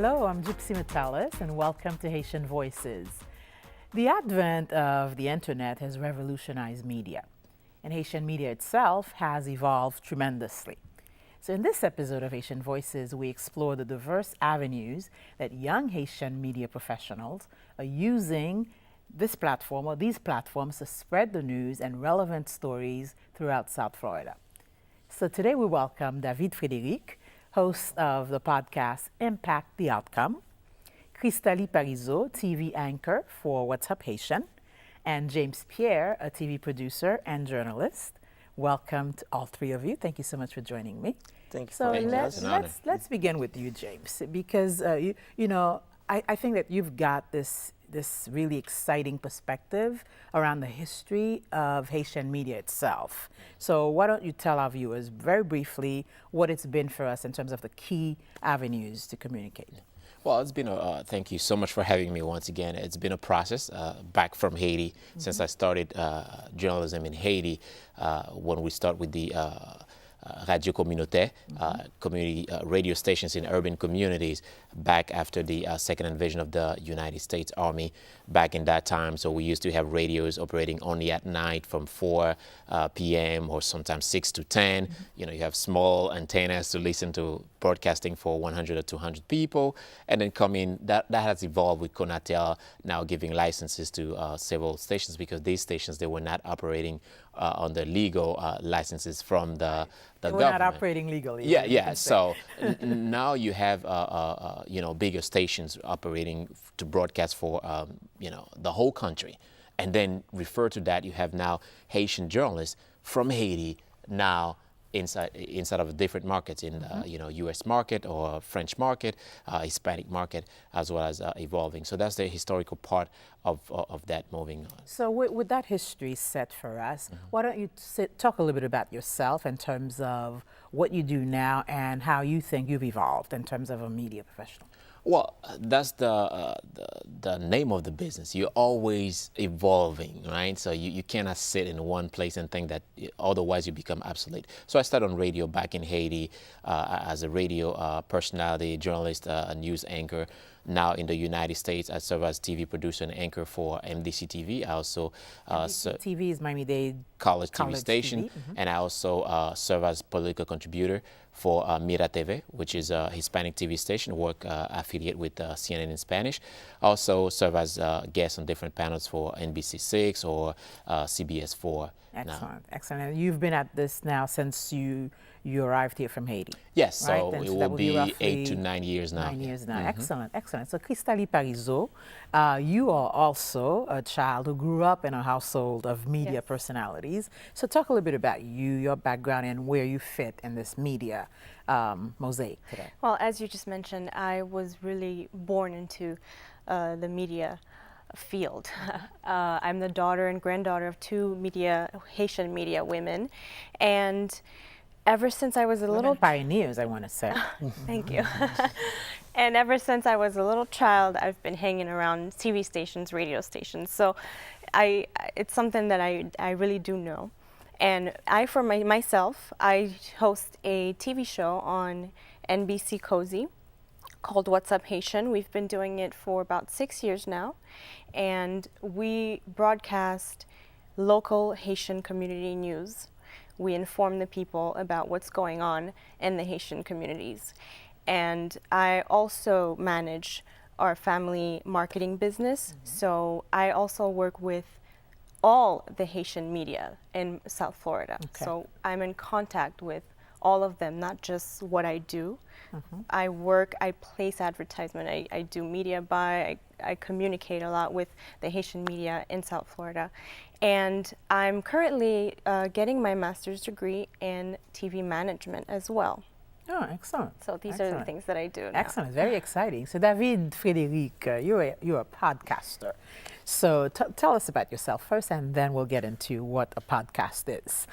Hello, I'm Gypsy Metalis, and welcome to Haitian Voices. The advent of the internet has revolutionized media, and Haitian media itself has evolved tremendously. So in this episode of Haitian Voices, we explore the diverse avenues that young Haitian media professionals are using this platform or these platforms to spread the news and relevant stories throughout South Florida. So today we welcome David Frédéric, host of the podcast Impact the Outcome, Cristali Parizeau, TV anchor for What's Up Haitian, and James Pierre, a TV producer and journalist. Welcome to all three of you. Thank you so much for joining me. Thank you. So So let's begin with you, James, because I think that you've got this really exciting perspective around the history of Haitian media itself. So why don't you tell our viewers very briefly what it's been for us in terms of the key avenues to communicate? Well, it's been thank you so much for having me once again. It's been a process back from Haiti since I started journalism in Haiti when we start with the Radio Communautaire, community radio stations in urban communities back after the second invasion of the United States Army back in that time. So we used to have radios operating only at night from 4 p.m. or sometimes 6 to 10. You know, you have small antennas to listen to broadcasting for 100 or 200 people. And then that has evolved with Conatel now giving licenses to several stations because these stations, they were not operating under legal licenses from the We're government. not operating legally. Yeah. So now you have bigger stations operating to broadcast for the whole country, and then refer to that you have now Haitian journalists from Haiti now inside of different markets in the U.S. market or French market, Hispanic market, as well as evolving. So that's the historical part of that moving on. So with that history set for us, why don't you talk a little bit about yourself in terms of what you do now and how you think you've evolved in terms of a media professional? Well, that's the name of the business. You're always evolving, right? So you cannot sit in one place and think that otherwise you become obsolete. So I started on radio back in Haiti as a radio personality, journalist, a news anchor. Now in the United States, I serve as TV producer and anchor for MDC TV. I also TV is Miami-Dade college TV station, TV. and I also serve as political contributor for Mira TV, which is a Hispanic TV station, work affiliate with CNN in Spanish. Also serve as guest on different panels for NBC6 or CBS 4. Excellent. And you've been at this now since you arrived here from Haiti. Yes, right? so it will be 8 to 9 years now. 9 years now. Excellent. So Cristali Parizeau, you are also a child who grew up in a household of media personalities. So talk a little bit about you, your background, and where you fit in this media mosaic today. Well, as you just mentioned, I was really born into the media field. I'm the daughter and granddaughter of two Haitian media women, and ever since I was a little pioneers, I want to say. Thank you. And ever since I was a little child, I've been hanging around TV stations, radio stations. So it's something that I really do know. And for myself, I host a TV show on NBC Cozy called What's Up Haitian. We've been doing it for about 6 years now. And we broadcast local Haitian community news. We inform the people about what's going on in the Haitian communities. And I also manage our family marketing business. So I also work with all the Haitian media in South Florida. Okay. So I'm in contact with all of them, not just what I do. I place advertisement, I do media buy, I communicate a lot with the Haitian media in South Florida. And I'm currently getting my master's degree in TV management as well. Oh, excellent. So these are the things that I do now. Excellent, very exciting. So David Frédéric, you're a podcaster. So tell us about yourself first, and then we'll get into what a podcast is.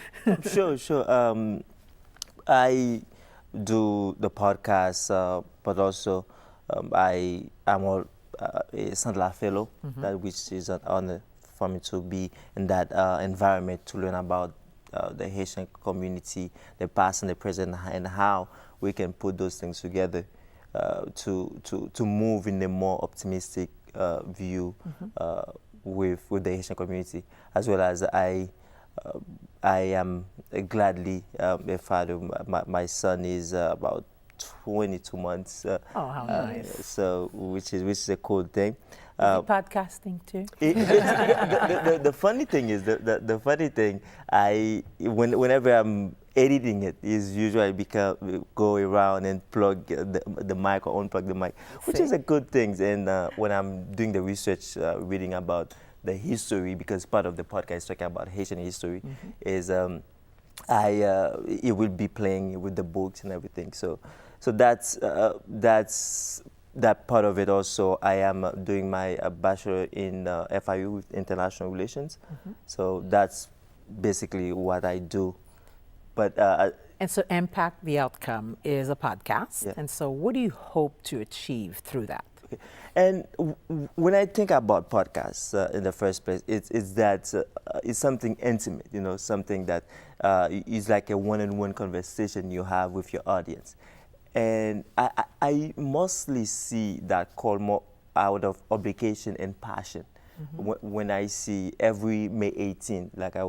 Sure. I do the podcast, but also I am a Sandler Fellow, which is an honor for me to be in that environment to learn about the Haitian community, the past and the present, and how we can put those things together to move in a more optimistic view with the Haitian community, as well as I am gladly a father. My son is about 22 months. Oh, how nice. So which is a cool thing. Is he podcasting too? The funny thing is the funny thing, whenever I'm editing it is usually go around and plug the mic or unplug the mic, which is a good thing. And when I'm doing the research, reading about the history, because part of the podcast is talking about Haitian history, is it will be playing with the books and everything. So that's that part of it. Also, I am doing my bachelor in FIU with international relations. So that's basically what I do. But and so Impact the Outcome is a podcast. Yeah. And so what do you hope to achieve through that? Okay. And when I think about podcasts in the first place, it's that it's something intimate, something that is like a one-on-one conversation you have with your audience. And I mostly see that call more out of obligation and passion. When I see every May 18, like I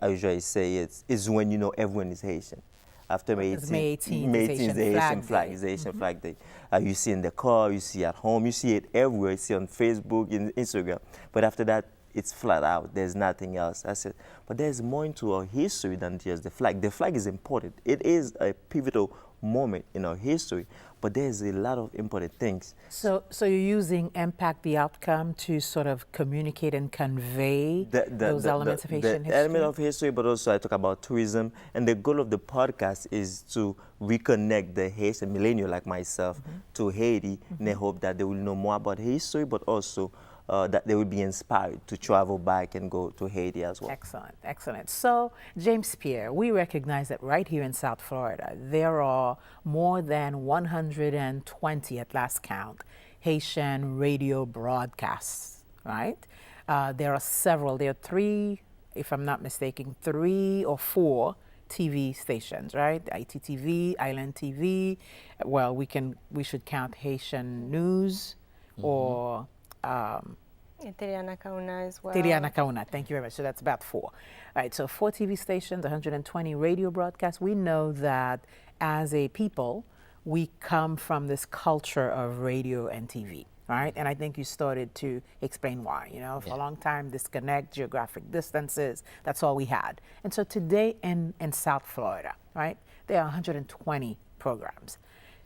usually say, it's when everyone is Haitian. After May 18, May 18 May is 18 is the Haitian Haitian Flag flag. Day. It's the Haitian flag day. You see in the car, you see at home, you see it everywhere. You see on Facebook, in Instagram. But after that, it's flat out. There's nothing else. I said, but there's more into our history than just the flag. The flag is important. It is a pivotal moment in our history, but there's a lot of important things. So you're using Impact the Outcome to sort of communicate and convey those elements of Haitian history? The element of history, but also I talk about tourism. And the goal of the podcast is to reconnect the Haitian millennial like myself to Haiti in the hope that they will know more about history, but also that they will be inspired to travel back and go to Haiti as well. Excellent, excellent. So, James Pierre, we recognize that right here in South Florida, there are more than 120 at last count Haitian radio broadcasts, right? There are several, there are 3, if I'm not mistaken, 3 or 4 TV stations, right? ITTV, Island TV. Well, we should count Haitian News or Tiriana Kauna as well. Tiriana Kauna, thank you very much. So that's about 4. All right, so 4 TV stations, 120 radio broadcasts. We know that as a people, we come from this culture of radio and TV, right? And I think you started to explain why. For a long time, disconnect, geographic distances, that's all we had. And so today in South Florida, right, there are 120 programs.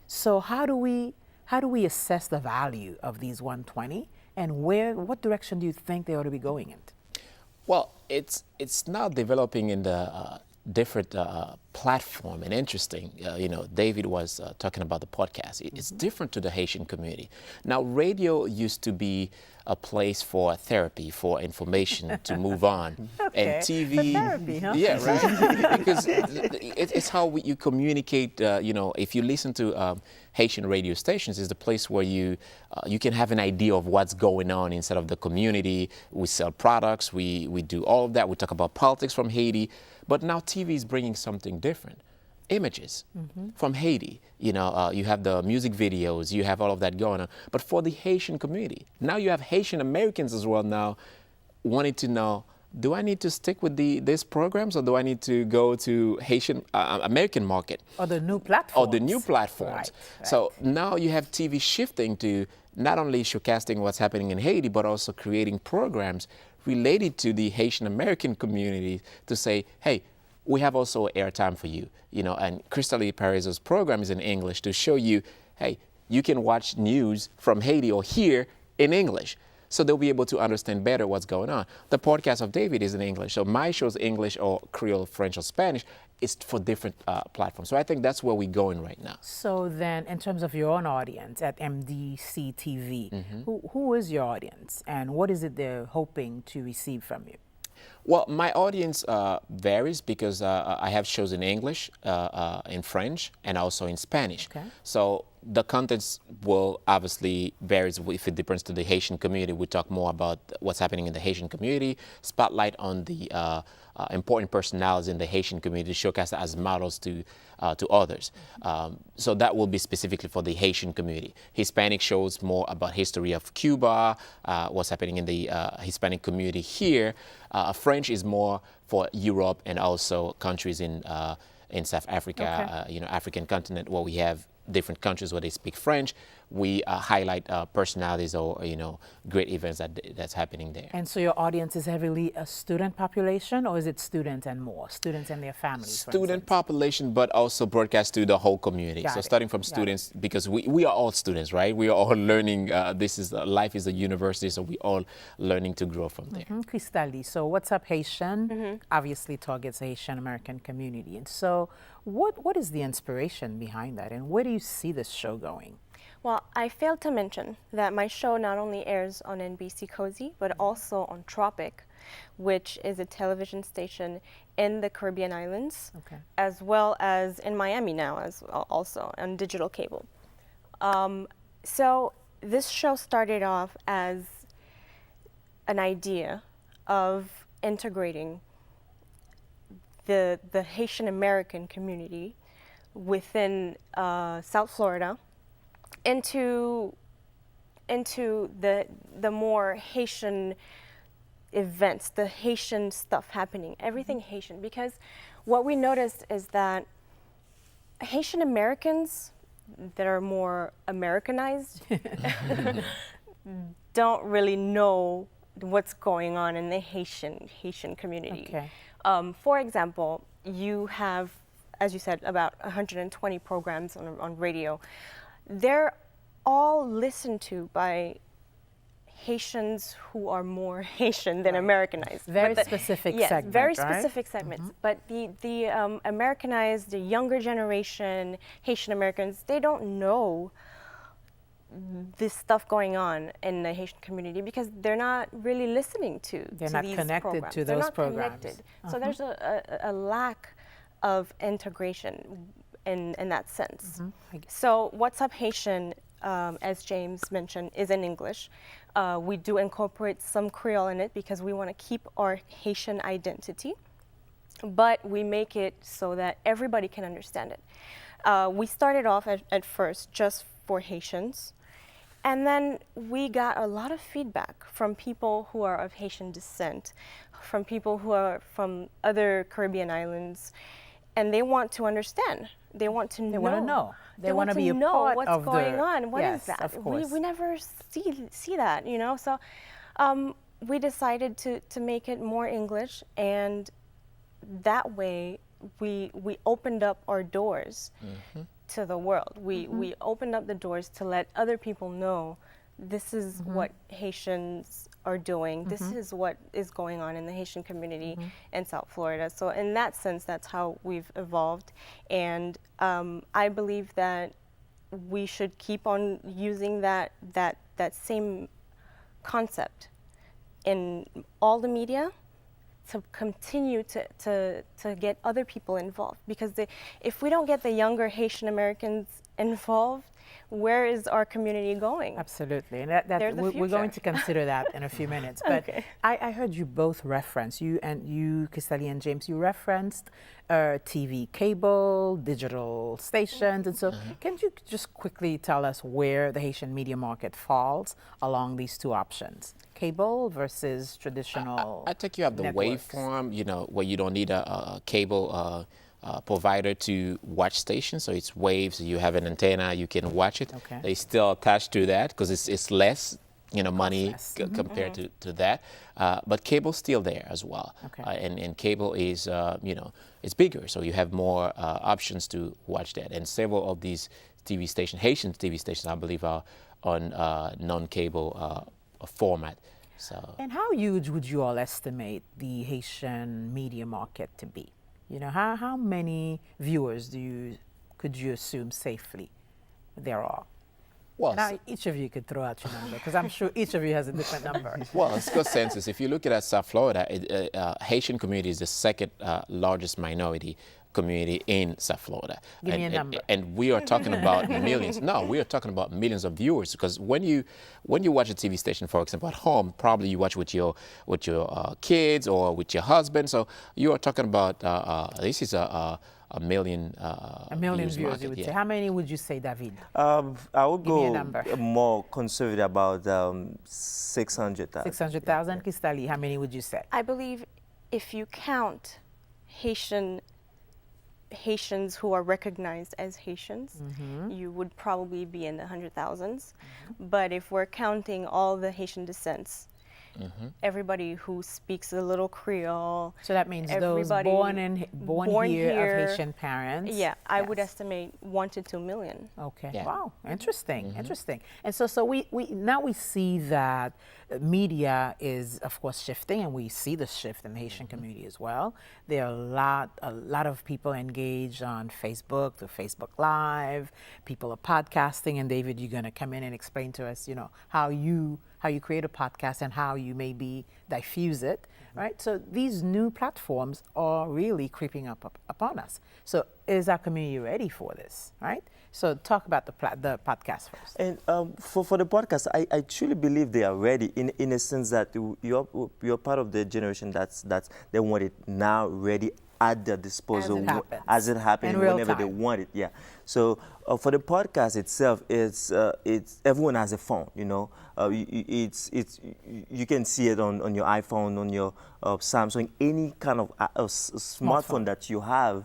So how do we assess the value of these 120? And what direction do you think they ought to be going in? Well, it's now developing in the different platform and interesting. David was talking about the podcast. It's different to the Haitian community. Now, radio used to be a place for therapy, for information to move on. Okay. And TV. For therapy, huh? Yeah, right. Because it's how you communicate. If you listen to Haitian radio stations, is the place where you can have an idea of what's going on inside of the community. We sell products. We do all of that. We talk about politics from Haiti. But now TV is bringing something different. Images from Haiti. You have the music videos, you have all of that going on. But for the Haitian community, now you have Haitian Americans as well now wanting to know, do I need to stick with these programs or do I need to go to Haitian American market? Or the new platforms. Right. So now you have TV shifting to not only showcasing what's happening in Haiti, but also creating programs related to the Haitian American community to say, hey, we have also airtime for you, and Crystal Perez's program is in English to show you, hey, you can watch news from Haiti or here in English. So they'll be able to understand better what's going on. The podcast of David is in English. So my show's English or Creole, French, or Spanish. It's for different platforms. So I think that's where we're going right now. So then, in terms of your own audience at MDC TV, who is your audience and what is it they're hoping to receive from you? Well, my audience varies because I have shows in English, in French, and also in Spanish. Okay. So the contents will obviously varies if it depends to the Haitian community. We talk more about what's happening in the Haitian community, spotlight on the important personalities in the Haitian community, showcase as models to others. So that will be specifically for the Haitian community. Hispanic shows more about history of Cuba, what's happening in the Hispanic community here. French is more for Europe and also countries in South Africa, Okay. African continent, where we have different countries where they speak French. We highlight personalities or great events that's happening there. And so your audience is heavily a student population, or is it students and more? Students and their families, for Student instance? population, but also broadcast to the whole community. Got So it. starting from Got it. students, because we are all students, right? We are all learning. Life is a university, so we all learning to grow from there. Cristali, so What's Up Haitian obviously targets the Haitian American community. And so what is the inspiration behind that, and where do you see this show going? Well, I failed to mention that my show not only airs on NBC Cozy, but also on Tropic, which is a television station in the Caribbean islands, Okay. as well as in Miami now, as also on digital cable. So this show started off as an idea of integrating the Haitian American community within South Florida into the more Haitian events, the Haitian stuff happening, everything Haitian. Because what we noticed is that Haitian Americans that are more Americanized don't really know what's going on in the Haitian community. Okay. For example, you have, as you said, about 120 programs on radio. They're all listened to by Haitians who are more Haitian than Americanized. Very But specific yes, segment, very right? specific segments. But the Americanized, the younger generation Haitian Americans, they don't know this stuff going on in the Haitian community because they're not really listening to They're not these connected programs. to They're those not programs. connected. So there's a lack of integration in that sense. So What's Up Haitian, as James mentioned, is in English. We do incorporate some Creole in it because we want to keep our Haitian identity, but we make it so that everybody can understand it. We started off at first just for Haitians, and then we got a lot of feedback from people who are of Haitian descent, from people who are from other Caribbean islands, and they want to understand. They want to know. They want to know. They want to be a know part what's of going on. What is Yes, that? of course. We never see that, you know. So we decided to make it more English, and that way we opened up our doors to the world. We opened up the doors to let other people know this is what Haitians are doing. This is what is going on in the Haitian community in South Florida. So in that sense, that's how we've evolved. And I believe that we should keep on using that same concept in all the media to continue to get other people involved. Because if we don't get the younger Haitian Americans involved, where is our community going? Absolutely, and They're the we're going future. to consider that in a few minutes. But Okay. I heard you both reference, you, Cristali and James, you referenced TV, cable, digital stations, and so can you just quickly tell us where the Haitian media market falls along these two options, cable versus traditional? I think you have the networks. waveform, where you don't need a cable provider to watch stations. So it's waves. You have an antenna. You can watch it. Okay. They still attached to that because it's less, money less. compared to that. But cable's still there as well. Okay. And cable is, it's bigger. So you have more options to watch that. And several of these TV stations, Haitian TV stations, I believe, are on non-cable format. So. And how huge would you all estimate the Haitian media market to be? How many viewers could you assume safely there are? Well, Now, each of you could throw out your number, because I'm sure each of you has a different number. well, it's got census. If you look at South Florida, Haitian community is the second largest minority community in South Florida. Give me a number. And we are talking about millions. No, we are talking about millions of viewers, because when you watch a TV station, for example, at home, probably you watch with your kids or with your husband. So you are talking about this is a million viewers, market, you would yeah. say. How many would you say, David? I would Give me a go number. more conservative about 600,000. 600,000. Kistali, how many would you say? I believe if you count Haitians who are recognized as Haitians, you would probably be in the 100,000s. But if we're counting all the Haitian descents, everybody who speaks a little Creole, So that means those everybody born here of Haitian parents. yeah, I would Yes. estimate 1 to 2 million. Okay. Yeah. Wow. Interesting. Interesting. And so we now we see that media is of course shifting, and we see the shift in the Haitian community as well. There are a lot of people engaged on Facebook, through Facebook Live. People are podcasting, and David, you're going to come in and explain to us, how you create a podcast and how you maybe diffuse it, right? So these new platforms are really creeping up upon us. So is our community ready for this, right? So talk about the podcast first. And for the podcast, I truly believe they are ready in a sense that you're part of the generation that's they want it now, ready at their disposal As it happens. In real whenever they time. want it. Yeah. So for the podcast itself, it's everyone has a phone. You can see it on your iPhone, on your Samsung, any kind of smartphone that you have.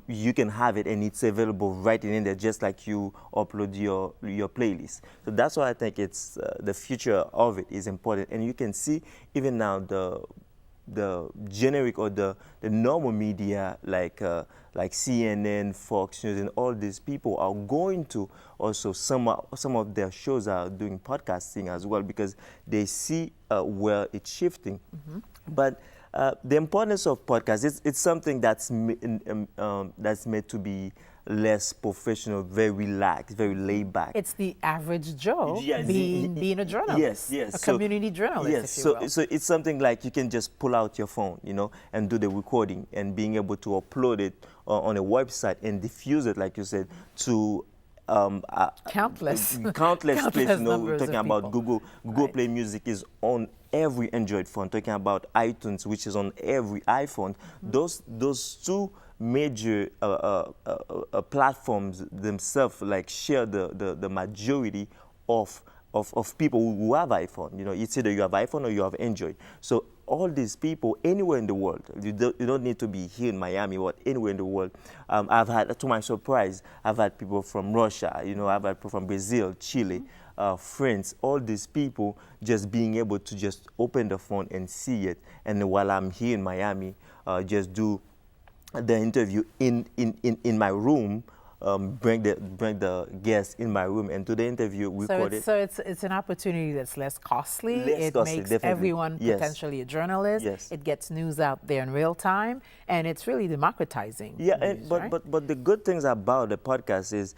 You can have it, and it's available right in there, just like you upload your playlist. So that's why I think it's the future of it is important. And you can see even now the generic or the normal media like CNN, Fox News, and all these people are going to also some of their shows are doing podcasting as well, because they see where it's shifting. But the importance of podcasts, it's something that's made to be less professional, very relaxed, very laid back. It's the average Joe Yes, being a journalist, yes. a community journalist, Yes, if you will. so it's something like you can just pull out your phone, and do the recording, and being able to upload it on a website and diffuse it, like you said, to Countless places. numbers Talking of about people. Google Play Music is on every Android phone. Talking about iTunes, which is on every iPhone. Those two major platforms themselves share the majority of people who have iPhone. It's either you have iPhone or you have Android. So all these people anywhere in the world, you don't need to be here in Miami or anywhere in the world. I've had, to my surprise, I've had people from Russia, I've had people from Brazil, Chile, France, all these people just being able to just open the phone and see it. And while I'm here in Miami, just do the interview in my room, bring the guests in my room and do the interview, record it. So it's an opportunity that's less costly. Less it costly, makes definitely. everyone Yes. potentially a journalist. Yes. It gets news out there in real time, and it's really democratizing. Yeah, news, right? but the good things about the podcast is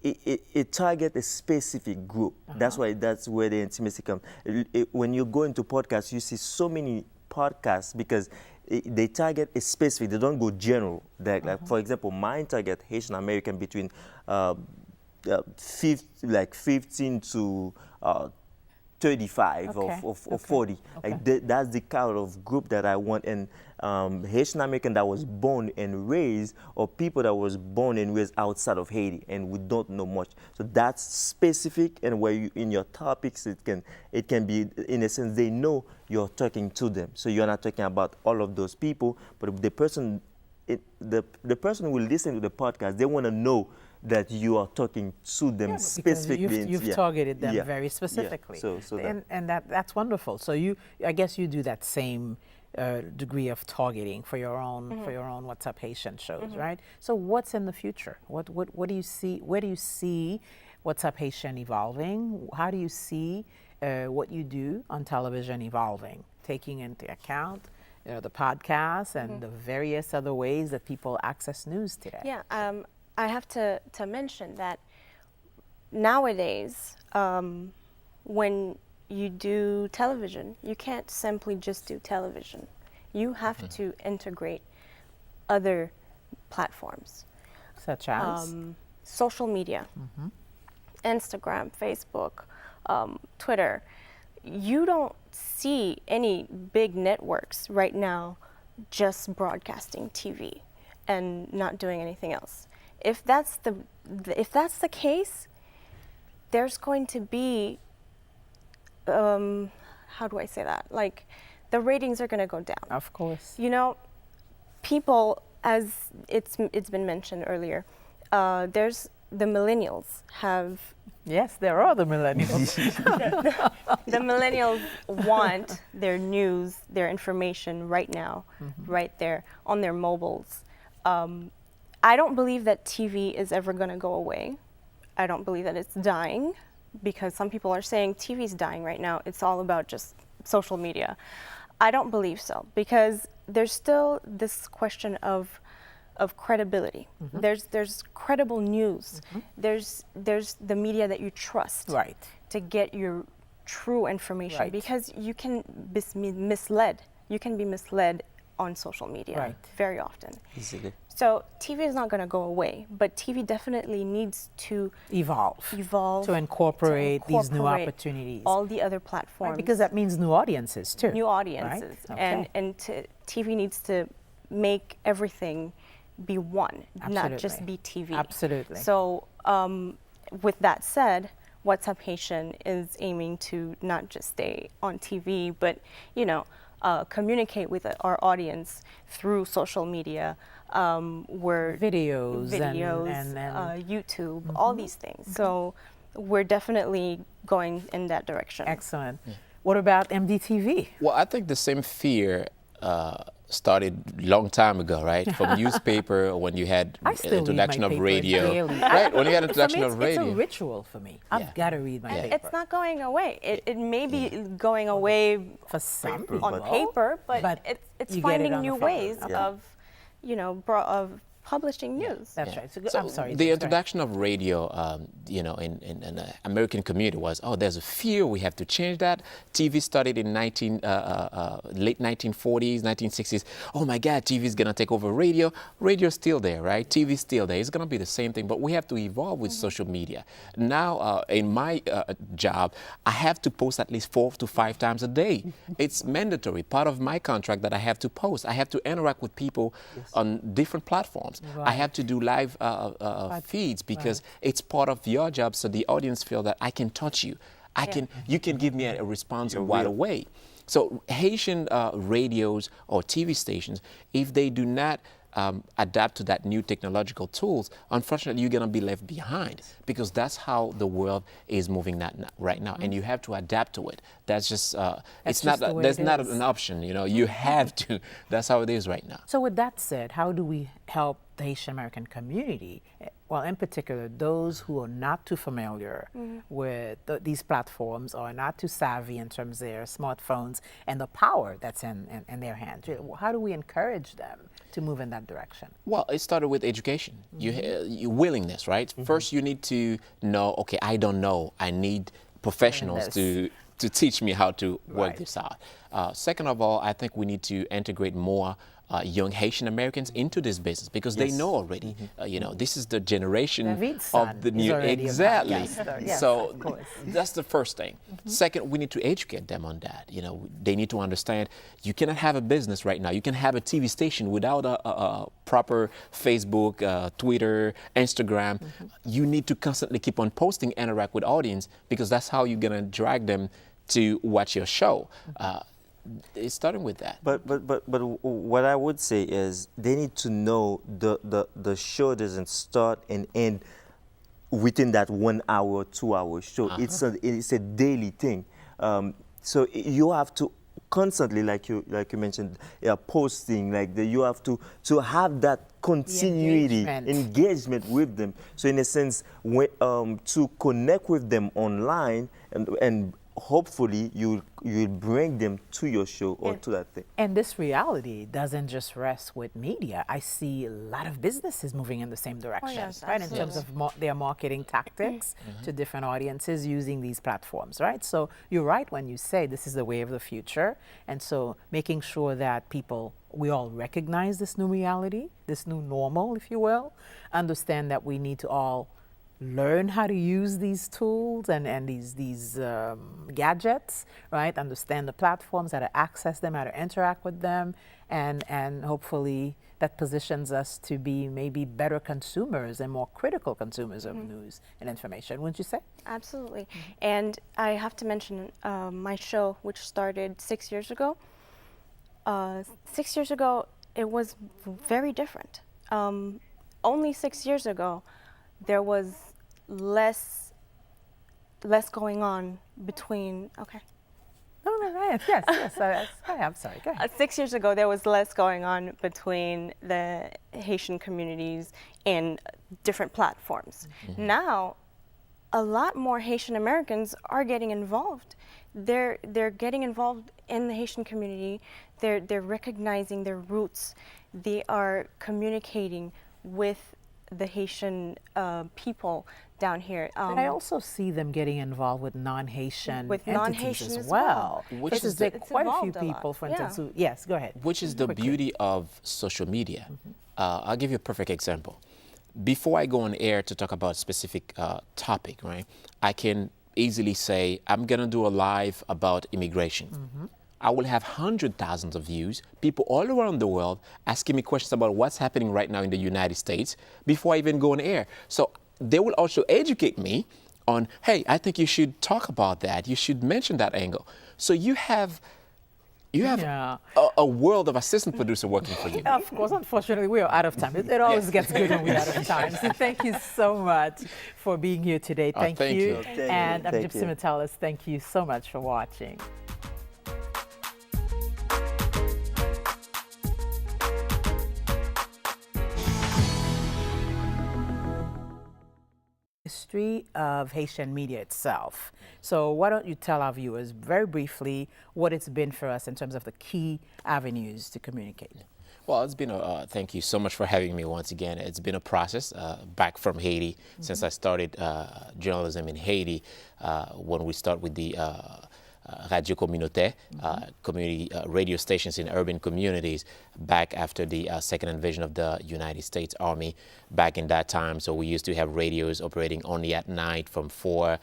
it targets a specific group. That's where the intimacy comes. When you go into podcasts, you see so many podcasts because they target a specific. They don't go general. Like for example, mine target Haitian American between 15 to 35 Okay. or 40. Okay. That's the kind of group that I want. And Haitian American that was born and raised, or people that was born and raised outside of Haiti, and we don't know much. So that's specific, and where you in your topics, it can be, in a sense, they know you're talking to them. So you're not talking about all of those people, but the person who will listen to the podcast, they want to know that you are talking to them specifically. Because you've targeted them very specifically. Yeah. So and that's wonderful. So I guess you do that same degree of targeting for your own What's Up Haitian shows, right? So what's in the future? What do you see? Where do you see What's Up Haitian evolving? How do you see what you do on television evolving, taking into account the podcasts and the various other ways that people access news today? Yeah, I have to mention that nowadays, when you do television, you can't simply just do television. You have to integrate other platforms. Such as? Social media, Instagram, Facebook, Twitter. You don't see any big networks right now just broadcasting TV and not doing anything else. If that's the case, there's going to be how do I say that? Like, the ratings are going to go down. Of course. You know, people, as it's been mentioned earlier, there's the millennials have. Yes, there are the millennials. The millennials want their news, their information right now, right there on their mobiles. I don't believe that TV is ever going to go away. I don't believe that it's dying, because some people are saying TV is dying right now. It's all about just social media. I don't believe so, because there's still this question of credibility. There's credible news. There's the media that you trust to get your true information, because you can be misled. You can be misled on social media very often. Easily. So TV is not going to go away, but TV definitely needs to evolve to incorporate these new opportunities, all the other platforms, because that means new audiences too. New audiences, and TV needs to make everything be one, not just be TV. Absolutely. So with that said, What's Up Haitian is aiming to not just stay on TV, but communicate with our audience through social media, where videos and YouTube, all these things. So we're definitely going in that direction. Excellent. What about MDTV? Well, I think the same fear started long time ago, right? From newspaper, when you had introduction of radio, right? When you had introduction of radio, it's a ritual for me. I've got to read my paper. It's not going away. It may be going away for some people on paper, but it's finding new ways of publishing news. That's right. So I'm sorry. The introduction of radio, in the American community was, there's a fear, we have to change that. TV started in late 1940s, 1960s. Oh my God, TV is going to take over radio. Radio's still there, right? TV's still there. It's going to be the same thing, but we have to evolve with social media. Now, in my job, I have to post at least 4 to 5 times a day. It's mandatory, part of my contract that I have to post. I have to interact with people on different platforms. I have to do live feeds, because it's part of your job, so the audience feel that I can touch you. You can give me a response right away. So Haitian radios or TV stations, if they do not adapt to that new technological tools, unfortunately, you're going to be left behind, because that's how the world is moving right now, and you have to adapt to it. That's just there's not an option. You have to. That's how it is right now. So with that said, how do we help the Haitian American community? Well, in particular, those who are not too familiar with these platforms, or not too savvy in terms of their smartphones and the power that's in their hands. How do we encourage them to move in that direction? Well, it started with education, your willingness, right? First, you need to know, okay, I don't know. I need professionals to teach me how to work this out. Second of all, I think we need to integrate more young Haitian Americans into this business, because they know already. This is the generation of the new. Exactly. So that's the first thing. Second, we need to educate them on that. They need to understand you cannot have a business right now. You can have a TV station without a proper Facebook, Twitter, Instagram. You need to constantly keep on posting, interact with audience, because that's how you're gonna drag them to watch your show. It's starting with that. But what I would say is they need to know the show doesn't start and end within that 1 hour, 2 hour show. It's a daily thing. So you have to constantly, like you mentioned, posting, you have to have that continuity, engagement with them. So in a sense, to connect with them online and hopefully you'll bring them to your show or to that thing. And this reality doesn't just rest with media. I see a lot of businesses moving in the same direction, yes, right? In terms of their marketing tactics to different audiences using these platforms, right? So you're right when you say this is the way of the future. And so making sure that we all recognize this new reality, this new normal, if you will, understand that we need to all learn how to use these tools and these gadgets, right? Understand the platforms, how to access them, how to interact with them, and hopefully that positions us to be maybe better consumers and more critical consumers of news and information, wouldn't you say? Absolutely. And I have to mention my show, which started 6 years ago. 6 years ago, it was very different. Only 6 years ago, there was less going on between, okay. No, right. Yes, I'm sorry, go ahead. 6 years ago, there was less going on between the Haitian communities and different platforms. Now, a lot more Haitian Americans are getting involved. They're getting involved in the Haitian community. They're recognizing their roots. They are communicating with the Haitian people down here. But I also see them getting involved with non-Haitian entities as as well. Which is There are quite a few evolved a lot. people, for instance, who, yes, go ahead. Which is the Quickly. beauty of social media. I'll give you a perfect example. Before I go on air to talk about a specific topic, right, I can easily say, I'm going to do a live about immigration. I will have 100,000 of views, people all around the world asking me questions about what's happening right now in the United States before I even go on air. So they will also educate me on, hey, I think you should talk about that. You should mention that angle. So you have a world of assistant producer working for you. Of course, unfortunately, we are out of time. It always gets good when we're out of time. So thank you so much for being here today. Thank you. And I'm Gypsy Metellus. Thank you so much for watching. History of Haitian media itself. So why don't you tell our viewers very briefly what it's been for us in terms of the key avenues to communicate? Well, it's been thank you so much for having me once again. It's been a process back from Haiti since I started journalism in Haiti when we start with the Radio Communautaire, community radio stations in urban communities back after the second invasion of the United States Army back in that time. So we used to have radios operating only at night from 4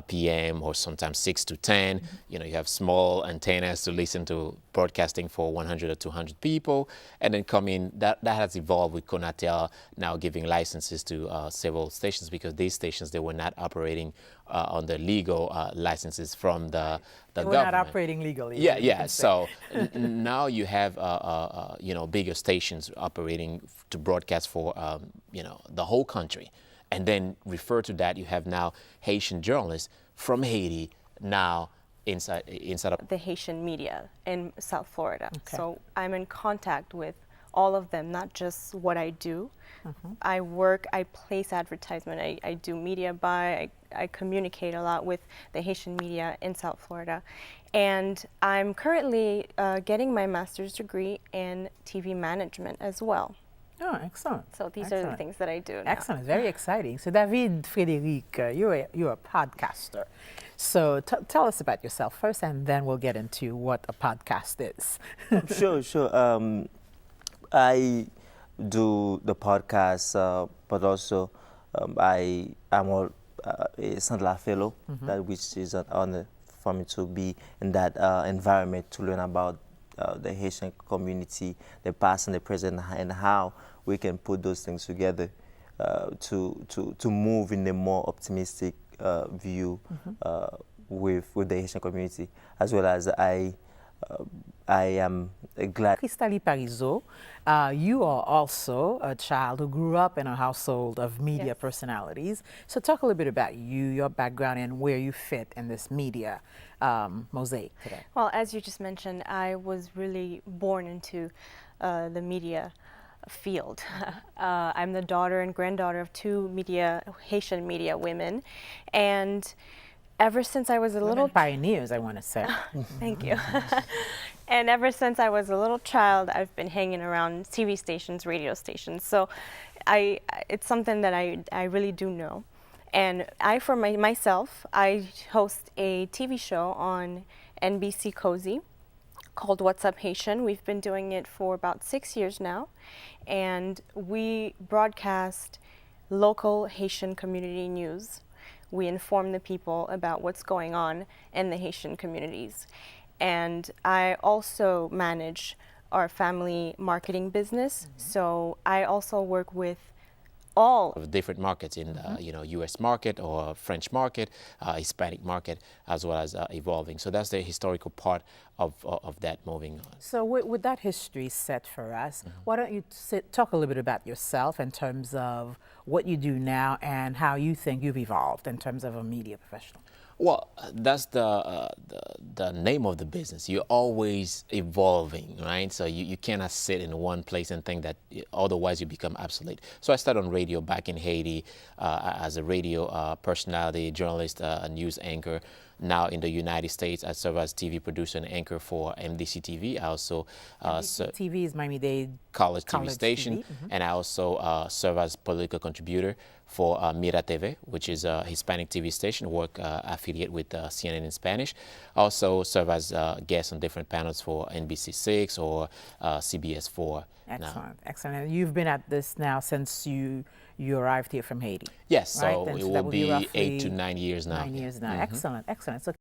p.m. or sometimes 6 to 10. You know, you have small antennas to listen to broadcasting for 100 or 200 people. And then that has evolved with Conatel now giving licenses to several stations because these stations, they were not operating on the legal licenses from the government. We're not operating legally. Yeah. So now you have bigger stations operating to broadcast for the whole country, and then refer to that you have now Haitian journalists from Haiti now inside of the Haitian media in South Florida. Okay. So I'm in contact with all of them, not just what I do. I place advertisement, I do media buy, I communicate a lot with the Haitian media in South Florida. And I'm currently getting my master's degree in TV management as well. Oh, excellent. So these are the things that I do now. Excellent, very exciting. So David Frederic, you're a podcaster. So tell us about yourself first, and then we'll get into what a podcast is. Sure. I do the podcast, but also I'm a Sandler Fellow, which is an honor for me to be in that environment to learn about the Haitian community, the past and the present, and how we can put those things together to move in a more optimistic view with the Haitian community, as well as I am glad. Cristali Parizeau, you are also a child who grew up in a household of media personalities. So talk a little bit about you, your background, and where you fit in this media mosaic today. Well, as you just mentioned, I was really born into the media field. I'm the daughter and granddaughter of two Haitian media women, and Ever since I was a little pioneers, I want to say. Thank you. And ever since I was a little child, I've been hanging around TV stations, radio stations. So it's something that I really do know. And for myself, I host a TV show on NBC Cozy called What's Up Haitian. We've been doing it for about 6 years now. And we broadcast local Haitian community news. We inform the people about what's going on in the Haitian communities. And I also manage our family marketing business. So I also work with all of different markets in the U.S. market or French market, Hispanic market, as well as evolving. So that's the historical part of that moving on. So with that history set for us, why don't you talk a little bit about yourself in terms of what you do now and how you think you've evolved in terms of a media professional? Well, that's the name of the business. You're always evolving, right? So you cannot sit in one place and think that otherwise you become obsolete. So I started on radio back in Haiti as a radio personality, journalist, news anchor. Now in the United States, I serve as TV producer and anchor for MDC TV. I also TV is Miami-Dade college TV station, and I also serve as political contributor for Mira TV, which is a Hispanic TV station, work affiliate with CNN in Spanish. Also serve as guest on different panels for NBC6 or CBS 4. Excellent, excellent. And you've been at this now since you arrived here from Haiti. Yes, right? so it will be 8 to 9 years now. 9 years now. Excellent, excellent. So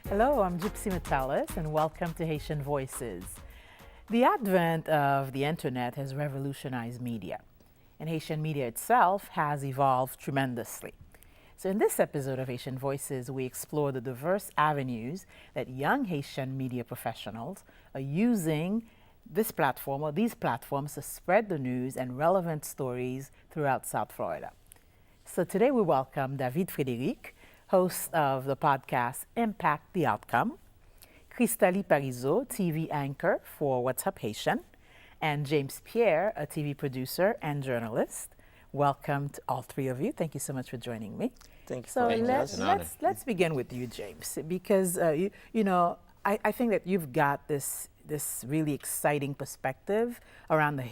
hello, I'm Gypsy Metalis, and welcome to Haitian Voices. The advent of the internet has revolutionized media, and Haitian media itself has evolved tremendously. So in this episode of Haitian Voices, we explore the diverse avenues that young Haitian media professionals are using this platform or these platforms to spread the news and relevant stories throughout South Florida. So today we welcome David Frédéric, host of the podcast Impact the Outcome, Cristali Parizeau, TV anchor for What's Up Haitian, and James Pierre, a TV producer and journalist. Welcome to all three of you. Thank you so much for joining me. Thank you. So for let's begin with you, James, because I think that you've got this really exciting perspective around the